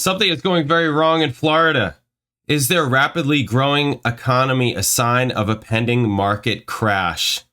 Something is going very wrong in Florida. Is their rapidly growing economy a sign of a pending market crash?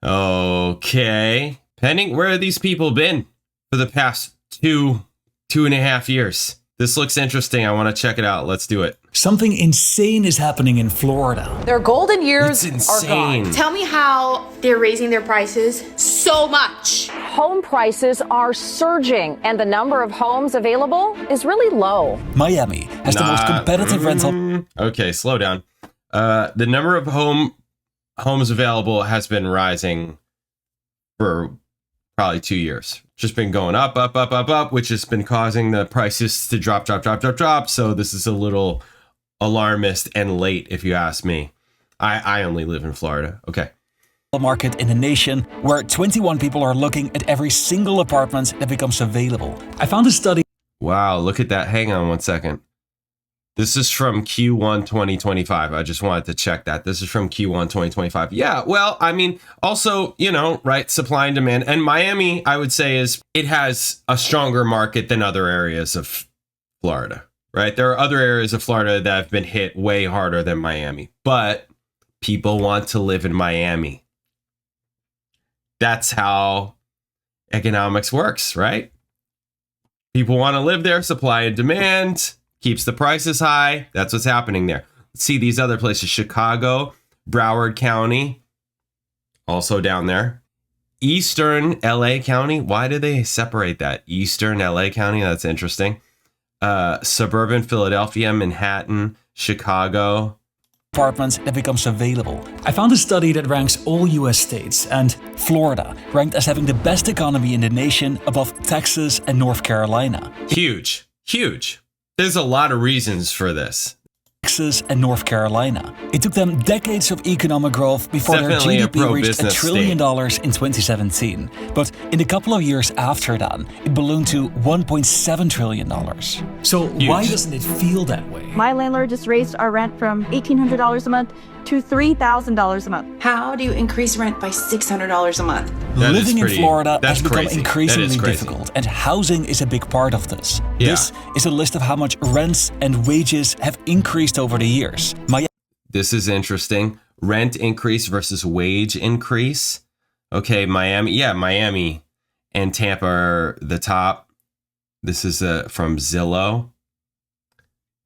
Okay. Where have these people been for the past two and a half years? This looks interesting. I want to check it out. Let's do it. Something insane is happening in Florida. Their golden years are gone. Tell me how they're raising their prices so much. Home prices are surging, and the number of homes available is really low. Miami has the most competitive rental. Okay, slow down. The number of homes available has been rising for probably 2 years. Just been going up, which has been causing the prices to drop. So this is a little alarmist and late, if you ask me. I only live in Florida. Okay. Market in the nation where 21 people are looking at every single apartment that becomes available. I found a study. Wow, look at that. Hang on one second. This is from Q1 2025. I just wanted to check that. This is from Q1 2025. Yeah, well, I mean, also, right, supply and demand. And Miami, I would say, it has a stronger market than other areas of Florida, right? There are other areas of Florida that have been hit way harder than Miami, but people want to live in Miami. That's how economics works, right? People want to live there, supply and demand. Keeps the prices high. That's what's happening there. Let's see these other places. Chicago, Broward County, also down there. Eastern LA County. Why do they separate that? Eastern LA County. That's interesting. Suburban Philadelphia, Manhattan, Chicago. Apartments that becomes available. I found a study that ranks all US states, and Florida ranked as having the best economy in the nation above Texas and North Carolina. Huge. There's a lot of reasons for this. Texas and North Carolina. It took them decades of economic growth before their GDP reached $1 trillion in 2017. But in a couple of years after that, it ballooned to $1.7 trillion. So why doesn't it feel that way? My landlord just raised our rent from $1,800 a month to $3,000 a month. How do you increase rent by $600 a month? Living in Florida has become increasingly difficult, and housing is a big part of this. Yeah. This is a list of how much rents and wages have increased over the years. This is interesting. Rent increase versus wage increase. Okay, Miami and Tampa are the top. This is from Zillow.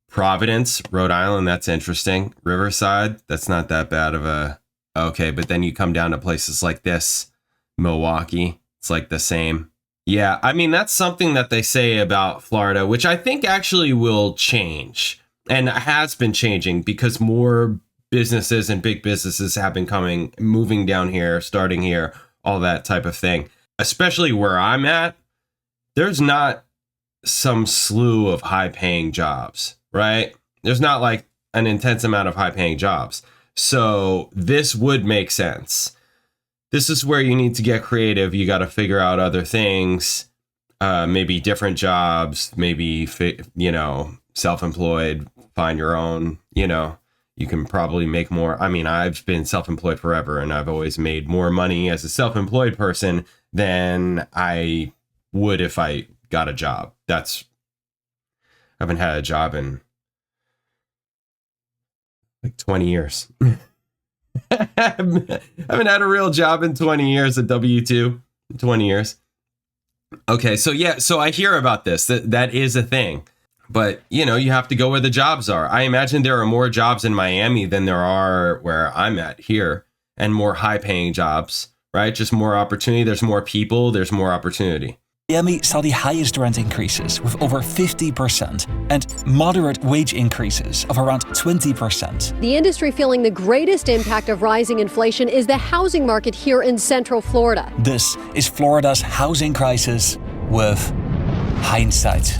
Providence, Rhode Island, that's interesting. Riverside, that's not that bad of a... Okay, but then you come down to places like this. Milwaukee, it's like the same. Yeah, I mean, that's something that they say about Florida, which I think actually will change. And has been changing because more businesses and big businesses have been moving down here, starting here, all that type of thing. Especially where I'm at, there's not some slew of high-paying jobs. Right? There's not like an intense amount of high paying jobs. So this would make sense. This is where you need to get creative. You got to figure out other things, maybe different jobs, maybe, self-employed, find your own, you can probably make more. I mean, I've been self-employed forever and I've always made more money as a self-employed person than I would if I got a job. I haven't had a job in like 20 years. I haven't had a real job in 20 years, a W-2 in 20 years. Okay, so I hear about this. That is a thing. But, you have to go where the jobs are. I imagine there are more jobs in Miami than there are where I'm at here, and more high-paying jobs, right? Just more opportunity. There's more people. There's more opportunity. Miami saw the highest rent increases with over 50% and moderate wage increases of around 20%. The industry feeling the greatest impact of rising inflation is the housing market here in Central Florida. This is Florida's housing crisis with hindsight.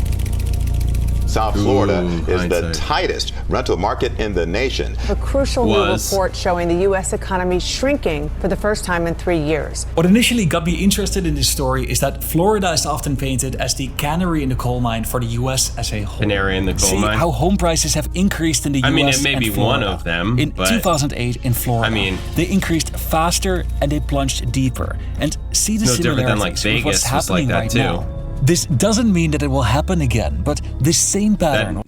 South Florida is the tightest rental market in the nation. A crucial new report showing the U.S. economy shrinking for the first time in 3 years. What initially got me interested in this story is that Florida is often painted as the canary in the coal mine for the U.S. as a whole. Canary in the coal mine? See how home prices have increased in the U.S. I mean, it may and be Florida. one of them. In 2008 in Florida, they increased faster and they plunged deeper. And see the similarities different than like with what's Vegas was happening like that right too. now. This doesn't mean that it will happen again, but this same pattern...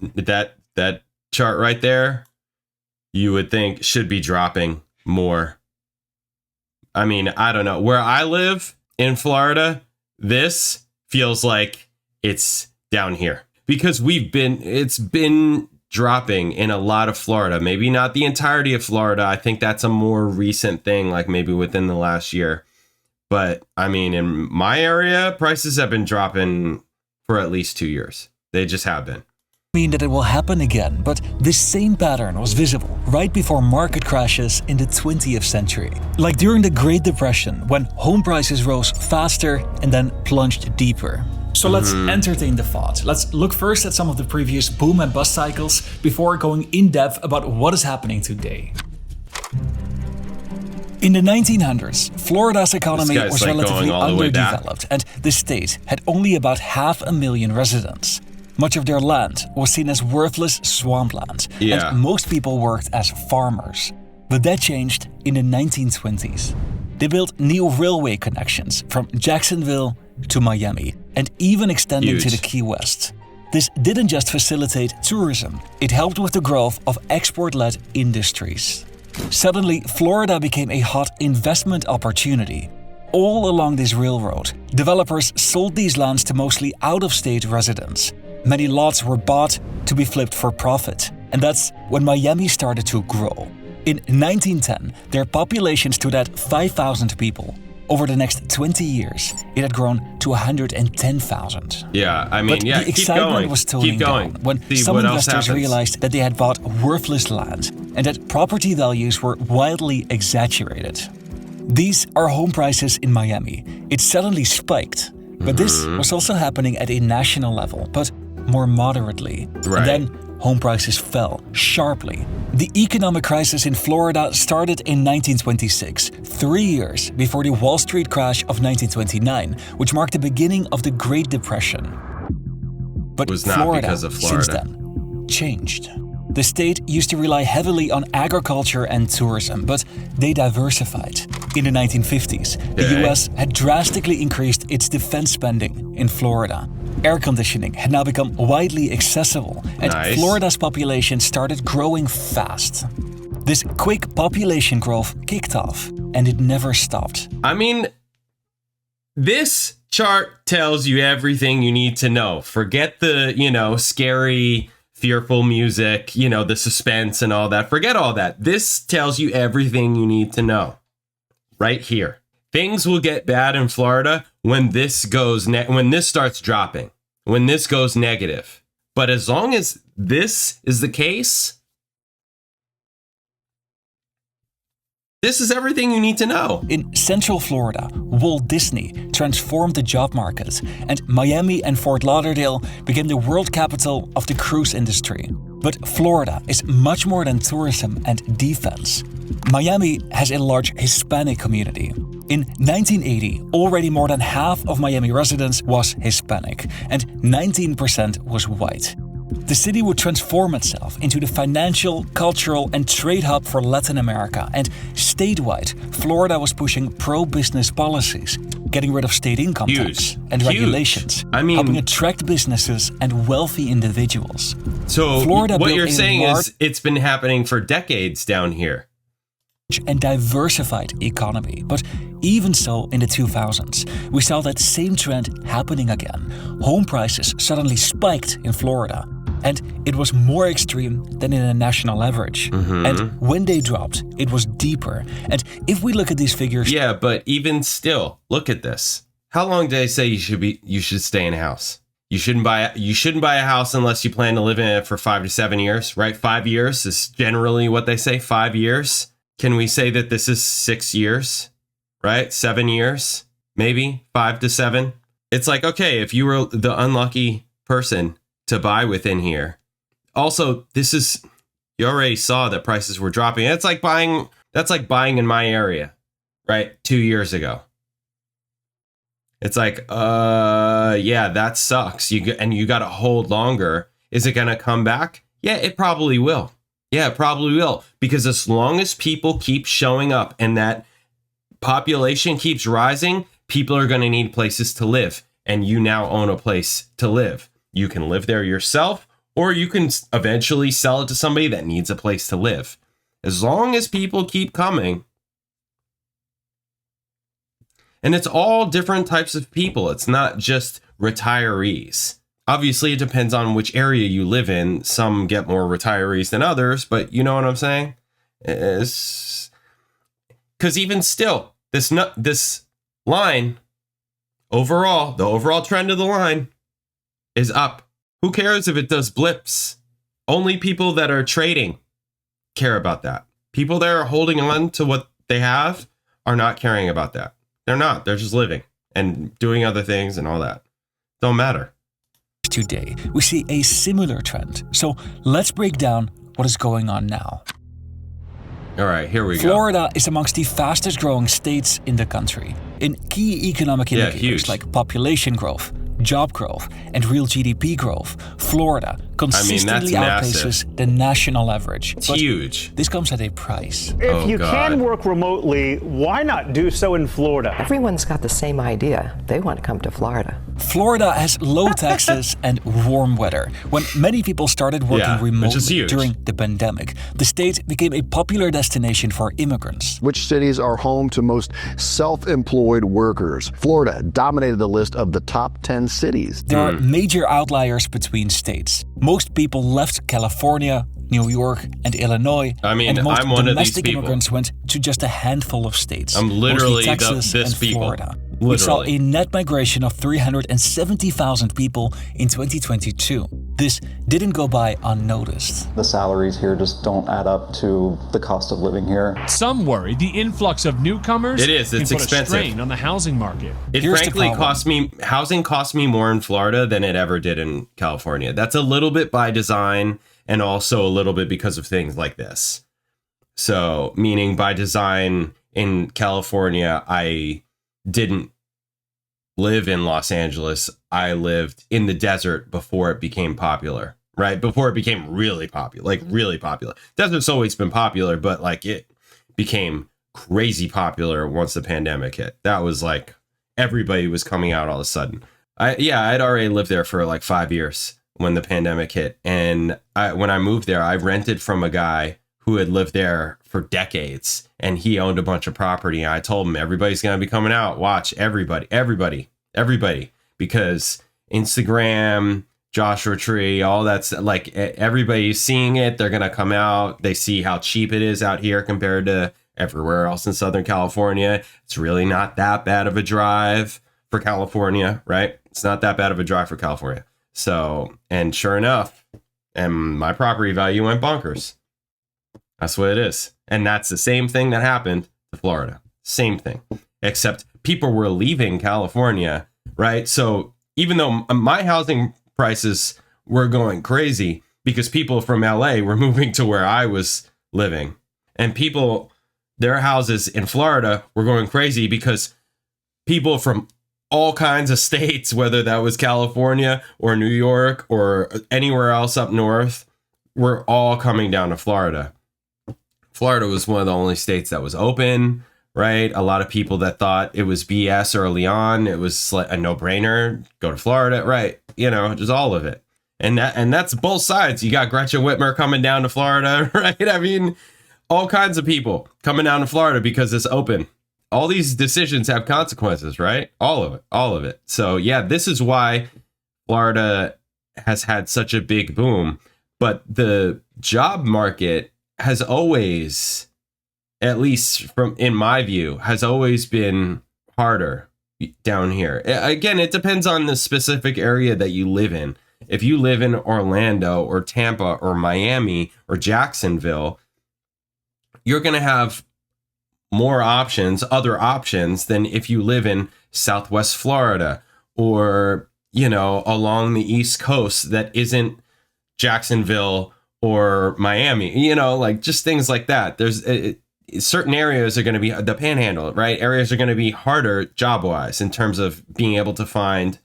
That chart right there, you would think should be dropping more. I mean, I don't know. Where I live in Florida, this feels like it's down here. Because it's been dropping in a lot of Florida. Maybe not the entirety of Florida. I think that's a more recent thing, like maybe within the last year. But I mean, in my area, prices have been dropping for at least 2 years. They just have been. Mean that it will happen again, but this same pattern was visible right before market crashes in the 20th century. Like during the Great Depression, when home prices rose faster and then plunged deeper. So let's entertain the thought. Let's look first at some of the previous boom and bust cycles before going in depth about what is happening today. In the 1900s, Florida's economy was like relatively underdeveloped, and the state had only about 500,000 residents. Much of their land was seen as worthless swampland, and most people worked as farmers. But that changed in the 1920s. They built new railway connections from Jacksonville to Miami, and even extending to the Key West. This didn't just facilitate tourism, it helped with the growth of export-led industries. Suddenly, Florida became a hot investment opportunity. All along this railroad, developers sold these lands to mostly out-of-state residents. Many lots were bought to be flipped for profit, and that's when Miami started to grow. In 1910, their population stood at 5,000 people. Over the next 20 years, it had grown to 110,000. Yeah, I mean, the excitement was toning down when some investors realized that they had bought worthless land and that property values were wildly exaggerated. These are home prices in Miami. It suddenly spiked, but this was also happening at a national level, but more moderately. Right. And then home prices fell sharply. The economic crisis in Florida started in 1926, 3 years before the Wall Street crash of 1929, which marked the beginning of the Great Depression. But Florida, since then, changed. The state used to rely heavily on agriculture and tourism, but they diversified. In the 1950s, the US had drastically increased its defense spending in Florida. Air conditioning had now become widely accessible, and Florida's population started growing fast. This quick population growth kicked off, and it never stopped. I mean, this chart tells you everything you need to know. Forget the, scary, fearful music, the suspense and all that. Forget all that. This tells you everything you need to know. Right here. Things will get bad in Florida when this starts dropping, when this goes negative. But as long as this is the case, this is everything you need to know. In Central Florida, Walt Disney transformed the job market, and Miami and Fort Lauderdale became the world capital of the cruise industry. But Florida is much more than tourism and defense. Miami has a large Hispanic community. In 1980, already more than half of Miami residents was Hispanic, and 19% was white. The city would transform itself into the financial, cultural, and trade hub for Latin America, and statewide, Florida was pushing pro-business policies, getting rid of state income tax and regulations, helping attract businesses and wealthy individuals. So Florida what you're saying is it's been happening for decades down here. And diversified economy. But even so, in the 2000s, we saw that same trend happening again. Home prices suddenly spiked in Florida, and it was more extreme than in a national average. And when they dropped, it was deeper. And if we look at these figures... Yeah, but even still, look at this. How long did I say you should stay in a house? You shouldn't buy a house unless you plan to live in it for 5 to 7 years, right? 5 years is generally what they say, 5 years. Can we say that this is 6 years, right? 7 years, maybe 5 to 7. It's like, okay, if you were the unlucky person to buy within here. Also, you already saw that prices were dropping. That's like buying in my area, right? 2 years ago. It's like, yeah, that sucks. You got to hold longer. Is it going to come back? Yeah, it probably will. Yeah, it probably will. Because as long as people keep showing up and that population keeps rising, people are going to need places to live. and you now own a place to live. You can live there yourself, or you can eventually sell it to somebody that needs a place to live. As long as people keep coming. And it's all different types of people. It's not just retirees. Obviously, it depends on which area you live in. Some get more retirees than others, but you know what I'm saying? Because even still, this line, overall, the overall trend of the line is up. Who cares if it does blips? Only people that are trading care about that. People that are holding on to what they have are not caring about that. They're not. They're just living and doing other things and all that. Don't matter. Today, we see a similar trend. So let's break down what is going on now. All right, here we go. Florida is amongst the fastest growing states in the country. In key economic indicators like population growth, job growth, and real GDP growth, Florida consistently outpaces the national average. It's huge. This comes at a price. If you can work remotely, why not do so in Florida? Everyone's got the same idea. They want to come to Florida. Florida has low taxes and warm weather. When many people started working remotely during the pandemic, the state became a popular destination for immigrants. Which cities are home to most self-employed workers? Florida dominated the list of the top 10 cities. There are major outliers between states. Most people left California, New York, and Illinois. I mean, and most I'm one of these domestic people. immigrants went to just a handful of states. I'm literally Texas this and people. Florida. Literally. We saw a net migration of 370,000 people in 2022. This didn't go by unnoticed. The salaries here just don't add up to the cost of living here. Some worry the influx of newcomers it's can put expensive. a strain on the housing market. Housing cost me more in Florida than it ever did in California. That's a little bit by design and also a little bit because of things like this. So, meaning by design in California, I didn't live in Los Angeles. I lived in the desert before it became popular, right? Before it became really popular, like really popular. Desert's always been popular, but like it became crazy popular once the pandemic hit. That was like everybody was coming out all of a sudden. I'd already lived there for like 5 years when the pandemic hit. And when I moved there, I rented from a guy who had lived there for decades, and he owned a bunch of property. And I told him, everybody's going to be coming out. Watch, everybody, because Instagram, Joshua Tree, all that's like everybody's seeing it. They're going to come out. They see how cheap it is out here compared to everywhere else in Southern California. It's really not that bad of a drive for California, right? It's not that bad of a drive for California. So, and sure enough, and my property value went bonkers. That's what it is. And that's the same thing that happened to Florida. Same thing. Except people were leaving California, right? So even though my housing prices were going crazy because people from LA were moving to where I was living. And people, their houses in Florida were going crazy because people from all kinds of states, whether that was California or New York or anywhere else up north, were all coming down to Florida. Florida was one of the only states that was open, right? A lot of people that thought it was BS early on, it was like a no-brainer, go to Florida, right? You know, just all of it. And that's both sides. You got Gretchen Whitmer coming down to Florida, right? I mean, all kinds of people coming down to Florida because it's open. All these decisions have consequences, right? All of it. So yeah, this is why Florida has had such a big boom. But the job market has always, at least in my view, has always been harder down here. Again, it depends on the specific area that you live in. If you live in Orlando or Tampa or Miami or Jacksonville, you're going to have more options, other options, than if you live in Southwest Florida or, you know, along the East Coast that isn't Jacksonville or Miami, you know, like just things like that. There's certain areas are going to be the panhandle, right? Areas are going to be harder job wise in terms of being able to find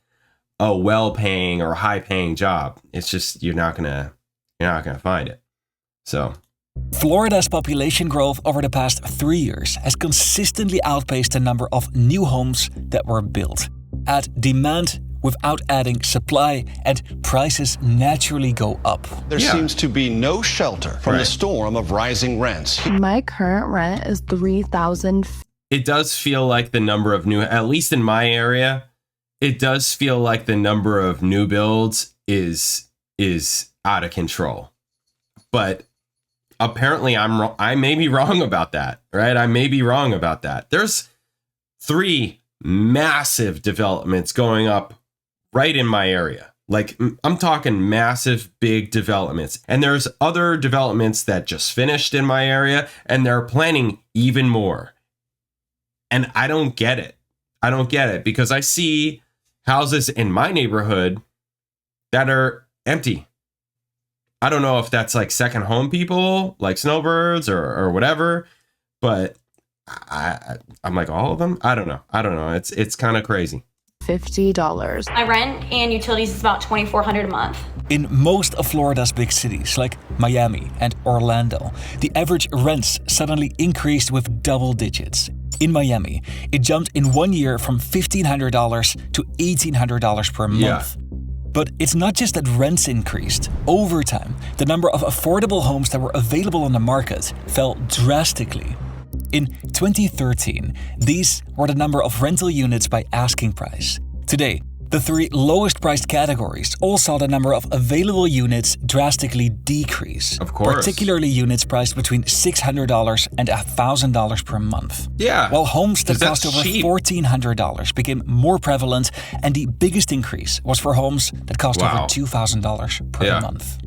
a well-paying or high-paying job. It's just you're not gonna find it. So Florida's population growth over the past 3 years has consistently outpaced the number of new homes that were built. Add demand without adding supply, and prices naturally go up. There seems to be no shelter from the storm of rising rents. My current rent is $3,000. It does feel like the number of new, at least in my area, it does feel like the number of new builds is out of control. But apparently I may be wrong about that, right? I may be wrong about that. There's 3 massive developments going up right in my area. Like, I'm talking massive, big developments. And there's other developments that just finished in my area, and they're planning even more. And I don't get it. I don't get it, because I see houses in my neighborhood that are empty. I don't know if that's like second home people, like snowbirds or whatever, but I'm like, all of them? I don't know. It's kind of crazy. $50. My rent and utilities is about $2,400 a month. In most of Florida's big cities, like Miami and Orlando, the average rents suddenly increased with double digits. In Miami, it jumped in 1 year from $1,500 to $1,800 per month. Yeah. But it's not just that rents increased. Over time, the number of affordable homes that were available on the market fell drastically. In 2013, these were the number of rental units by asking price. Today, the 3 lowest priced categories all saw the number of available units drastically decrease. Of course. Particularly units priced between $600 and $1,000 per month. Yeah. While homes that cost over cheap. $1,400 became more prevalent, and the biggest increase was for homes that cost over $2,000 per month.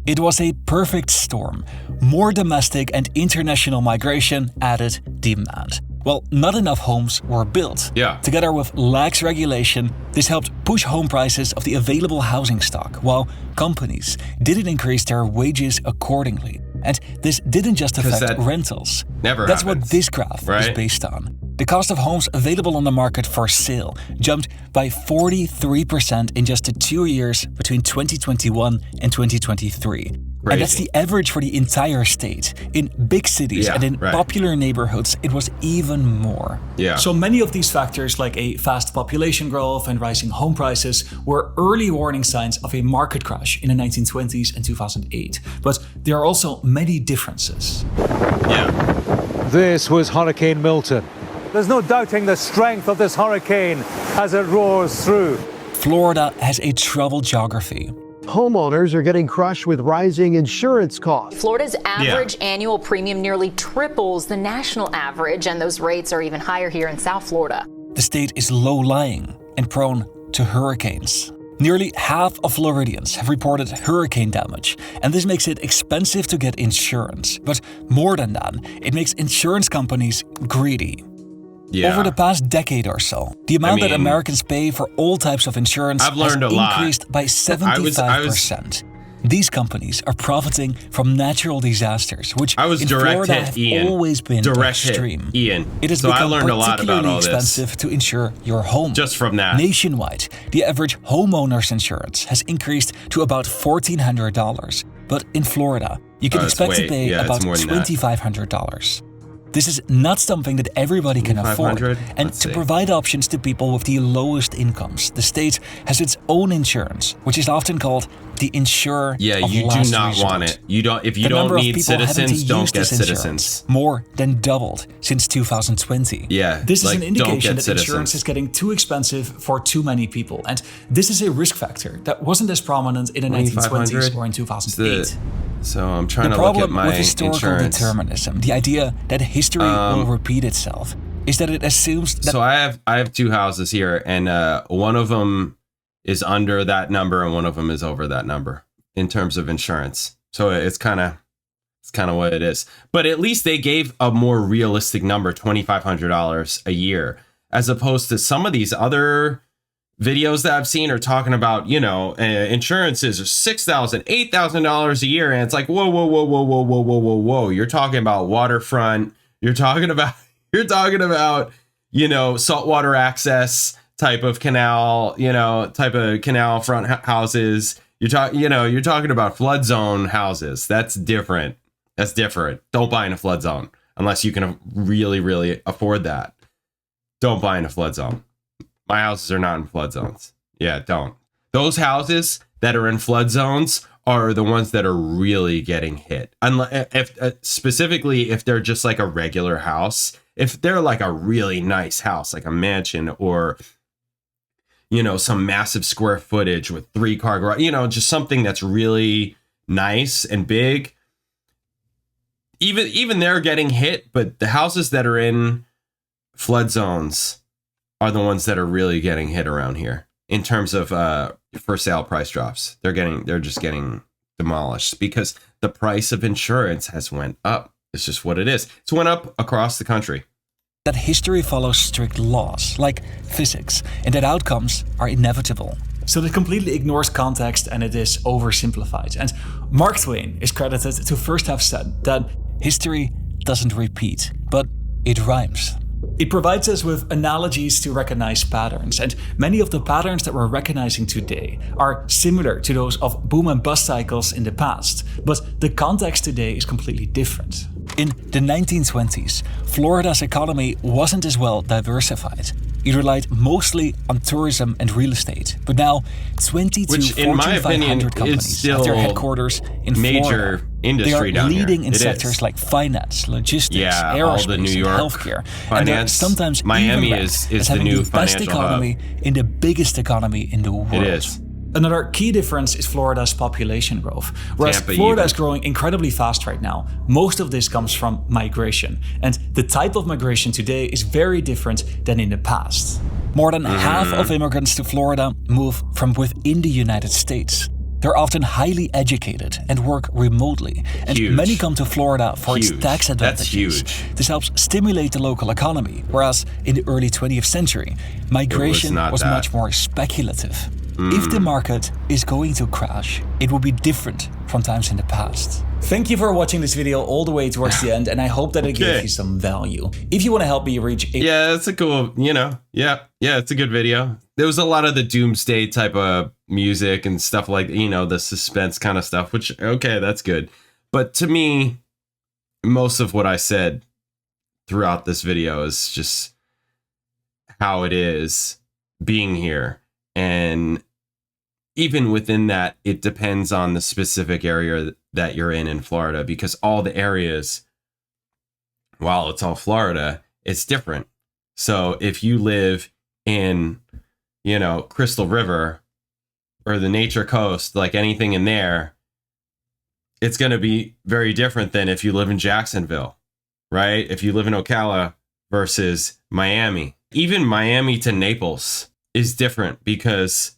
It was a perfect storm. More domestic and international migration added demand. Well, not enough homes were built. Yeah. Together with lax regulation, this helped push home prices of the available housing stock, while companies didn't increase their wages accordingly. And this didn't just affect rentals. That's what this graph is based on. The cost of homes available on the market for sale jumped by 43% in just the 2 years between 2021 and 2023. And that's the average for the entire state. In big cities and in popular neighborhoods, it was even more. Yeah. So many of these factors, like a fast population growth and rising home prices, were early warning signs of a market crash in the 1920s and 2008. But there are also many differences. Yeah. This was Hurricane Milton. There's no doubting the strength of this hurricane as it roars through. Florida has a troubled geography. Homeowners are getting crushed with rising insurance costs. Florida's average annual premium nearly triples the national average, and those rates are even higher here in South Florida. The state is low-lying and prone to hurricanes. Nearly half of Floridians have reported hurricane damage, and this makes it expensive to get insurance. But more than that, it makes insurance companies greedy. Yeah. Over the past decade or so, the amount that Americans pay for all types of insurance has increased by 75%. These companies are profiting from natural disasters, which in Florida have always been extreme. It has become particularly expensive to insure your home. Just from that. Nationwide, the average homeowner's insurance has increased to about $1,400. But in Florida, you can expect to pay about $2,500. This is not something that everybody can afford. And to provide options to people with the lowest incomes, the state has its own insurance, which is often called the insurer of last do not resort. want it. You don't. If you don't need citizens, don't get citizens. More than doubled since 2020. Yeah, this is an indication that insurance is getting too expensive for too many people, and this is a risk factor that wasn't as prominent in the 1920s or in 2008. So I'm trying to look at my with historical insurance. determinism, the idea that history will repeat itself, is that it assumes that... So I have 2 houses here, and one of them is under that number and one of them is over that number in terms of insurance. So it's kind of what it is. But at least they gave a more realistic number, $2,500 a year, as opposed to some of these other videos that I've seen are talking about, insurances are $6,000, $8,000 a year. And it's like, whoa. You're talking about waterfront. You're talking about, saltwater access type of canal, type of canal front houses. You're talking about flood zone houses. That's different. Don't buy in a flood zone unless you can really, really afford that. Don't buy in a flood zone. My houses are not in flood zones. Yeah, don't. Those houses that are in flood zones are the ones that are really getting hit. Specifically, if they're just like a regular house, if they're like a really nice house, like a mansion or, you know, some massive square footage with 3-car garage, you know, just something that's really nice and big. Even they're getting hit, but the houses that are in flood zones are the ones that are really getting hit around here in terms of for sale price drops. They're just getting demolished because the price of insurance has went up. It's just what it is. It's went up across the country. That history follows strict laws, like physics, and that outcomes are inevitable. So it completely ignores context and it is oversimplified. And Mark Twain is credited to first have said that history doesn't repeat, but it rhymes. It provides us with analogies to recognize patterns, and many of the patterns that we're recognizing today are similar to those of boom and bust cycles in the past, but the context today is completely different. In the 1920s, Florida's economy wasn't as well diversified. It relied mostly on tourism and real estate, but now 22 Fortune 500 companies have their headquarters in major Florida. industry they are down leading here. in sectors like finance, logistics, aerospace, all the New York and healthcare. finance. And they're sometimes Miami even is ranked as the having new the best financial economy hub. in the biggest economy in the world. It is. Another key difference is Florida's population growth. Whereas Tampa Florida even. is growing incredibly fast right now, most of this comes from migration. And the type of migration today is very different than in the past. More than half of immigrants to Florida move from within the United States. They're often highly educated and work remotely. And many come to Florida for its tax advantages. That's huge. This helps stimulate the local economy. Whereas in the early 20th century, migration was much more speculative. If the market is going to crash, it will be different from times in the past. Thank you for watching this video all the way towards the end, and I hope that it gave you some value. If you want to help me reach... Yeah, it's a cool, it's a good video. There was a lot of the doomsday type of music and stuff like, the suspense kind of stuff, which, okay, that's good. But to me, most of what I said throughout this video is just how it is being here. And even within that, it depends on the specific area that you're in Florida, because all the areas, while it's all Florida, it's different. So if you live in, Crystal River or the Nature Coast, like anything in there, it's going to be very different than if you live in Jacksonville, right? If you live in Ocala versus Miami, even Miami to Naples is different because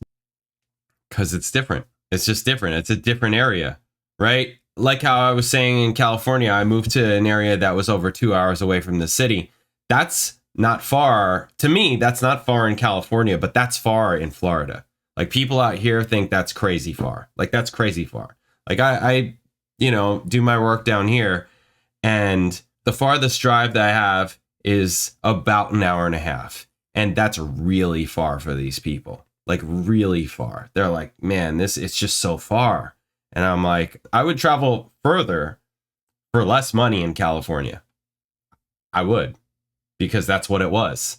it's different. It's just different. It's a different area, right? Like how I was saying in California, I moved to an area that was over 2 hours away from the city. That's not far. To me, that's not far in California, but that's far in Florida. Like people out here think that's crazy far. Like that's crazy far. Like I do my work down here, and the farthest drive that I have is about an hour and a half. And that's really far for these people, like really far. They're like, man, it's just so far. And I'm like, I would travel further for less money in California. I would, because that's what it was.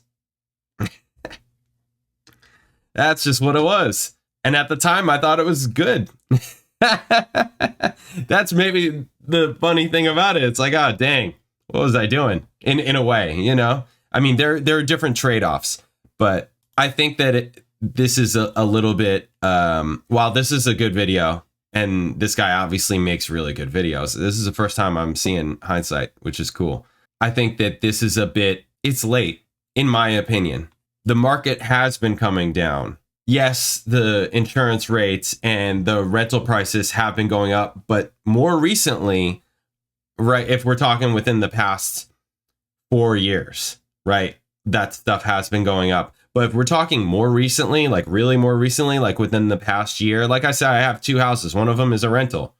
That's just what it was. And at the time, I thought it was good. That's maybe the funny thing about it. It's like, oh, dang, what was I doing? In a way, I mean, there are different trade-offs, but I think that this is a little bit, while this is a good video, and this guy obviously makes really good videos, this is the first time I'm seeing hindsight, which is cool. I think that this is it's late, in my opinion. The market has been coming down. Yes, the insurance rates and the rental prices have been going up, but more recently, right, if we're talking within the past 4 years, right, that stuff has been going up. But if we're talking more recently, like really more recently, like within the past year, like I said, I have 2 houses. One of them is a rental.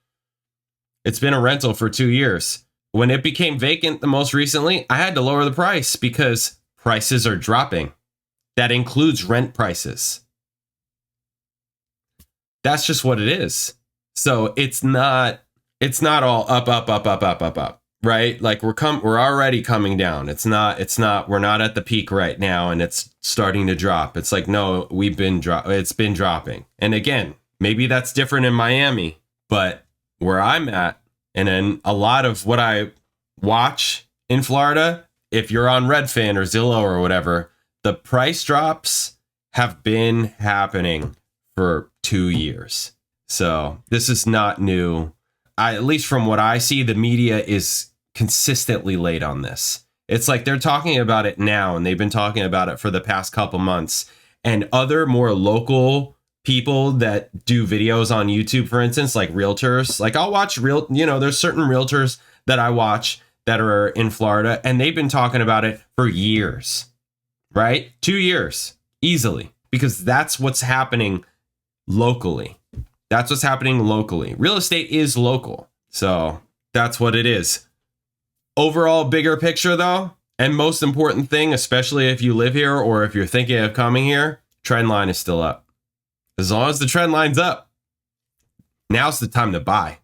It's been a rental for 2 years. When it became vacant the most recently, I had to lower the price because prices are dropping. That includes rent prices. That's just what it is. So it's not all up, right? Like we're already coming down. We're not at the peak right now and it's starting to drop. It's like, no, it's been dropping. And again, maybe that's different in Miami, but where I'm at and in a lot of what I watch in Florida, if you're on Redfin or Zillow or whatever, the price drops have been happening for 2 years. So this is not new. At least from what I see, the media is consistently late on this. It's like they're talking about it now and they've been talking about it for the past couple months. And other more local people that do videos on YouTube, for instance, like realtors, like I'll watch there's certain realtors that I watch that are in Florida and they've been talking about it for years, right? 2 years easily, because that's what's happening locally. That's what's happening locally. Real estate is local. So that's what it is. Overall, bigger picture though, and most important thing, especially if you live here or if you're thinking of coming here, trend line is still up. As long as the trend line's up, now's the time to buy.